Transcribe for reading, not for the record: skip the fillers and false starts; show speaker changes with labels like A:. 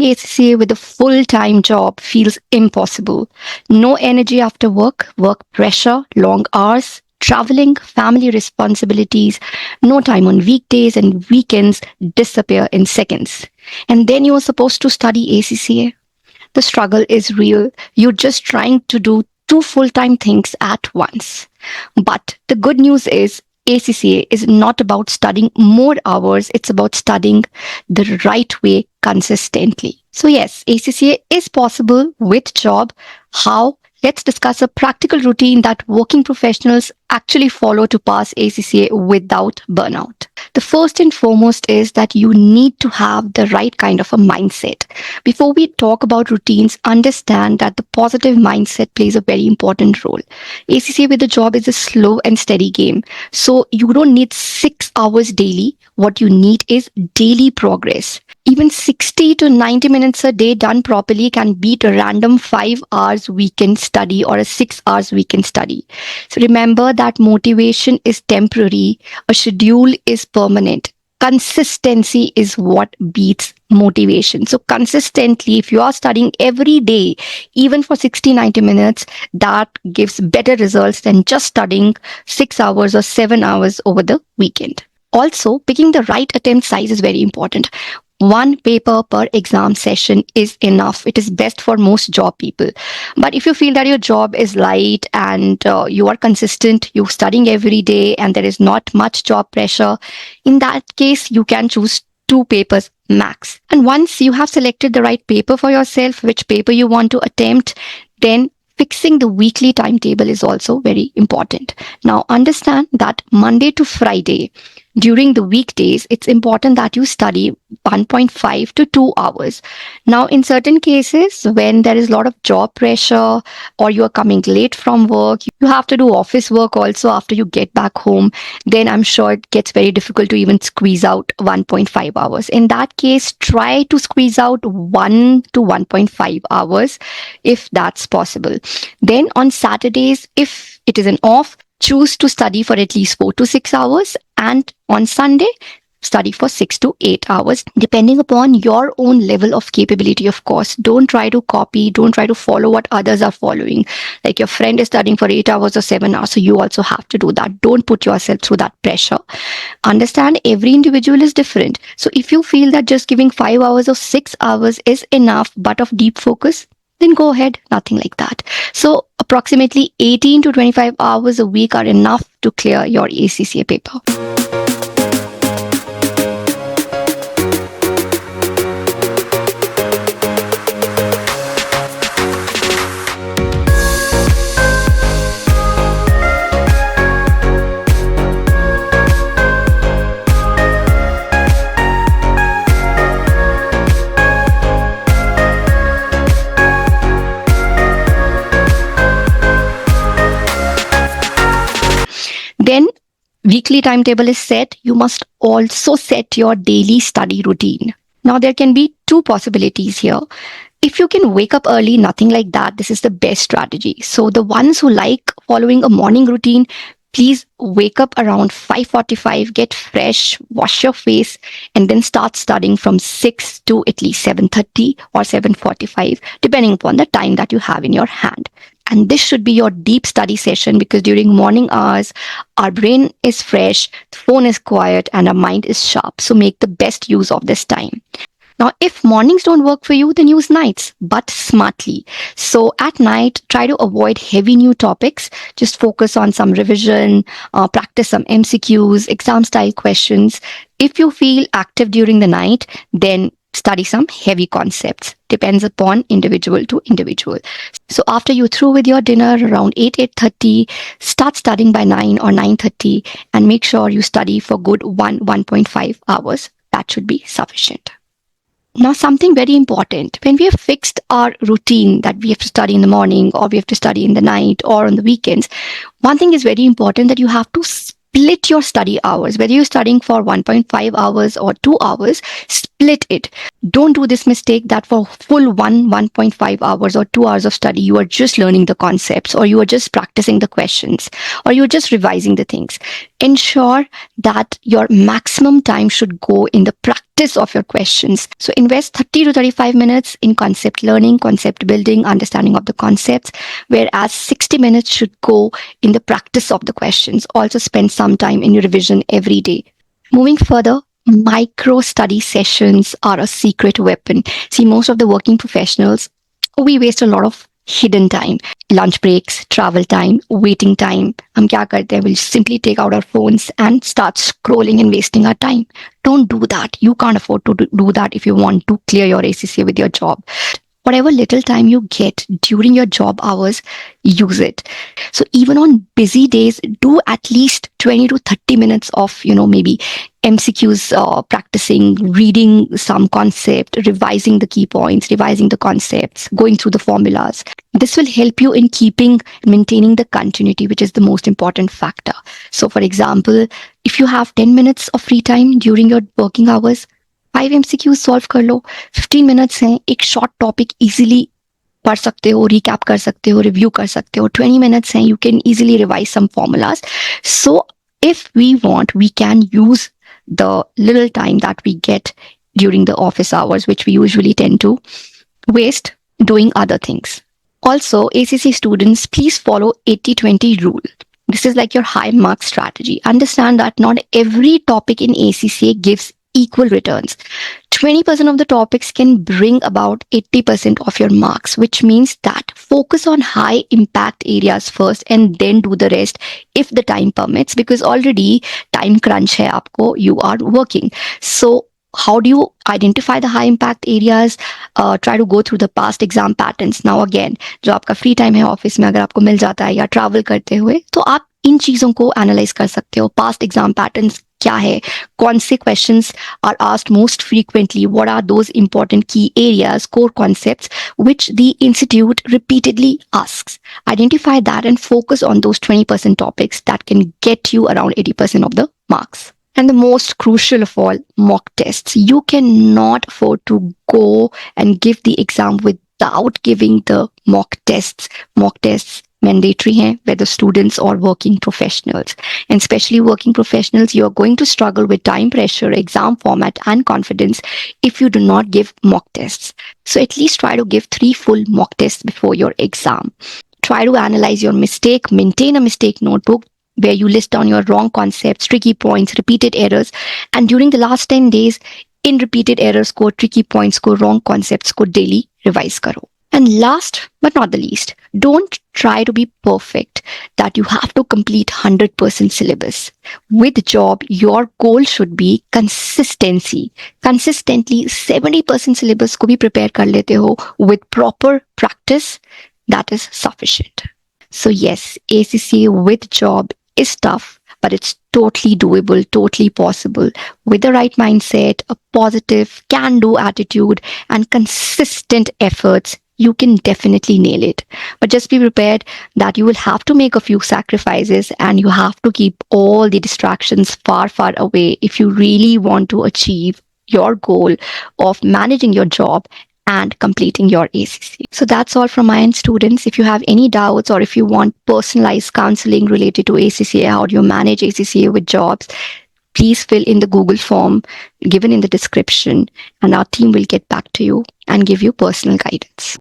A: ACCA with a full-time job feels impossible. No energy after work, work pressure, long hours, traveling, family responsibilities, no time on weekdays, and weekends disappear in seconds. And then you're supposed to study ACCA. The struggle is real. You're just trying to do two full-time things at once. But the good news is ACCA is not about studying more hours. It's about studying the right way consistently. So yes, ACCA is possible with job. How? Let's discuss a practical routine that working professionals actually follow to pass ACCA without burnout. The first and foremost is that you need to have the right kind of a mindset. Before we talk about routines, understand that the positive mindset plays a very important role. ACCA with a job is a slow and steady game. So you don't need 6 hours daily. What you need is daily progress. Even 60 to 90 minutes a day done properly can beat a random 5 hours weekend study or a 6 hours weekend study. So remember that motivation is temporary. A schedule is permanent. Consistency is what beats motivation. So consistently, if you are studying every day, even for 60, 90 minutes, that gives better results than just studying 6 hours or 7 hours over the weekend. Also, picking the right attempt size is very important. One paper per exam session is enough. It is best for most job people. But if you feel that your job is light and you are consistent, you're studying every day and there is not much job pressure, in that case, you can choose 2 papers max. And once you have selected the right paper for yourself, which paper you want to attempt, then fixing the weekly timetable is also very important. Now, understand that Monday to Friday, during the weekdays, it's important that you study 1.5 to 2 hours. Now, in certain cases, when there is a lot of job pressure or you are coming late from work, you have to do office work also after you get back home, then I'm sure it gets very difficult to even squeeze out 1.5 hours. In that case, try to squeeze out 1 to 1.5 hours if that's possible. Then on Saturdays, if it is an off, choose to study for at least 4 to 6 hours, and on Sunday, study for 6 to 8 hours, depending upon your own level of capability, of course. Don't try to copy, don't try to follow what others are following. Like your friend is studying for 8 hours or 7 hours, so you also have to do that. Don't put yourself through that pressure. Understand every individual is different. So if you feel that just giving 5 hours or 6 hours is enough, but of deep focus, then go ahead, nothing like that. So approximately 18 to 25 hours a week are enough to clear your ACCA paper. Then weekly timetable is set. You must also set your daily study routine. Now there can be 2 possibilities here. If you can wake up early, nothing like that, this is the best strategy. So the ones who like following a morning routine, please wake up around 5:45, get fresh, wash your face, and then start studying from 6 to at least 7:30 or 7:45, depending upon the time that you have in your hand. And this should be your deep study session because during morning hours, our brain is fresh, the phone is quiet, and our mind is sharp. So make the best use of this time. Now, if mornings don't work for you, then use nights, but smartly. So at night, try to avoid heavy new topics. Just focus on some revision, practice some MCQs, exam style questions. If you feel active during the night, then study some heavy concepts. Depends upon individual to individual. So after you're through with your dinner around 8:30, start studying by 9 or 9:30 and make sure you study for good 1.5 hours. That should be sufficient. Now, something very important. When we have fixed our routine that we have to study in the morning or we have to study in the night or on the weekends, one thing is very important that you have to split your study hours. Whether you're studying for 1.5 hours or 2 hours, split it. Don't do this mistake that for full 1.5 hours or 2 hours of study, you are just learning the concepts or you are just practicing the questions or you're just revising the things. Ensure that your maximum time should go in the practice of your questions. So invest 30 to 35 minutes in concept learning, concept building, understanding of the concepts, whereas 60 minutes should go in the practice of the questions. Also spend some time in your revision every day. Moving further, micro study sessions are a secret weapon. See, most of the working professionals, we waste a lot of hidden time. Lunch breaks, travel time, waiting time. हम क्या करते हैं? We'll simply take out our phones and start scrolling and wasting our time. Don't do that. You can't afford to do that if you want to clear your ACCA with your job. Whatever little time you get during your job hours, use it. So even on busy days, do at least 20 to 30 minutes of, maybe MCQs, practicing, reading some concept, revising the key points, revising the concepts, going through the formulas. This will help you in maintaining the continuity, which is the most important factor. So for example, if you have 10 minutes of free time during your working hours, 5 MCQs solve कर लो. 15 minutes हैं, एक short topic easily पढ़ सकते हो, recap कर सकते हो, review कर सकते हो. 20 मिनट्स हैं, you can easily revise some formulas. So if we want, we can use the little time that we get during the office hours, which we usually tend to waste doing other things. Also, ACC students, please follow 80-20 rule. This is like your high mark strategy. Understand that not every topic in ACCA gives equal returns. 20% of the topics can bring about 80% of your marks, which means that focus on high impact areas first and then do the rest if the time permits, because already time crunch hai aapko, you are working. So how do you identify the high impact areas? Try to go through the past exam patterns. Now again, जो आपका free time है office में, अगर आपको मिल जाता है या travel करते हुए, तो आप इन चीजों को एनालाइज कर सकते हो. पास्ट एग्जाम पैटर्न्स क्या है, कौन से questions are asked most frequently, what are those important key areas, core concepts which the institute repeatedly asks. Identify that and focus on those 20% topics that can get you around 80% of the marks. And the most crucial of all, mock tests. You cannot afford to go and give the exam without giving the mock tests. Mock tests mandatory हैं, whether students or working professionals. And especially working professionals, you are going to struggle with time pressure, exam format, and confidence if you do not give mock tests. So at least try to give 3 full mock tests before your exam. Try to analyze your mistake, maintain a mistake notebook where you list down your wrong concepts, tricky points, repeated errors. And during the last 10 days, in repeated errors को, tricky points को, wrong concepts को daily revise करो. And last but not the least, don't try to be perfect, that you have to complete 100% syllabus. With job, your goal should be consistency. Consistently 70% syllabus को भी prepare कर लेते हो with proper practice, that is sufficient. So yes, ACCA with job is tough, but it's totally doable, totally possible. With the right mindset, a positive, can-do attitude, and consistent efforts, you can definitely nail it. But just be prepared that you will have to make a few sacrifices and you have to keep all the distractions far, far away if you really want to achieve your goal of managing your job and completing your ACCA. So that's all from my end, students. If you have any doubts or if you want personalized counseling related to ACCA, how do you manage ACCA with jobs, please fill in the Google form given in the description and our team will get back to you and give you personal guidance.